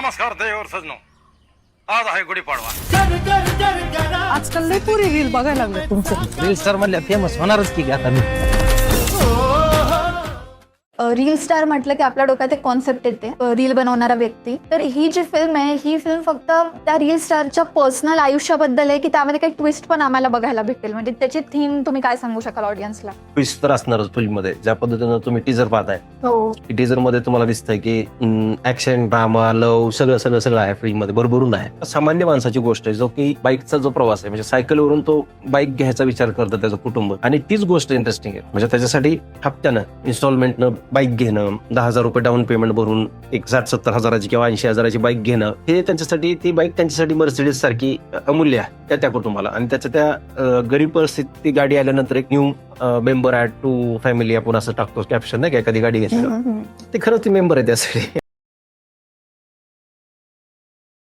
नमस्कार देवर सजनो, आज आहे गुढीपाडवा. आजकाल लय पुरी रील बघायला लागले तुमचे. रील स्टार म्हणल्या फेमस होणारच की आता मी. रील स्टार म्हटलं की आपल्या डोक्यात एक कॉन्सेप्ट येते, रील बनवणारा व्यक्ती. तर ही जी फिल्म आहे, ही फिल्म फक्त त्या रील स्टारच्या पर्सनल आयुष्याबद्दल आहे की त्यामध्ये काही ट्विस्ट पण आम्हाला बघायला भेटेल? म्हणजे त्याची थीम तुम्ही काय सांगू शकाल ऑडियन्सला? ट्विस्ट तर असणारच फिल्म मध्ये. ज्या पद्धतीनं तुम्ही टीजर पाहताय, हो, टीजर मध्ये तुम्हाला दिसतंय की ऍक्शन, ड्रामा, लव सगळं आहे फिल्म मध्ये, भरभरून आहे. सामान्य माणसाची गोष्ट आहे, जो की बाईकचा जो प्रवास आहे, म्हणजे सायकलवरून तो बाईक घ्यायचा विचार करतो त्याचं कुटुंब. आणि तीच गोष्ट इंटरेस्टिंग आहे. म्हणजे त्याच्यासाठी हप्त्यानं इन्स्टॉलमेंटनं बाईक घेणं, 10,000 रुपये डाऊन पेमेंट भरून एक 60-70 हजाराची किंवा 80,000ची बाईक घेणं, हे त्यांच्यासाठी, ती बाईक त्यांच्यासाठी मर्सिडीज सारखी अमूल्य आहे त्या कुटुंबाला. आणि त्याच्या त्या गरीब परिस्थिती, ती गाडी आल्यानंतर एक new member add to family आपण असं टाकतो कॅप्शन, नाही का, एखादी गाडी घेतली ते खरंच ती मेंबर आहे त्यासाठी.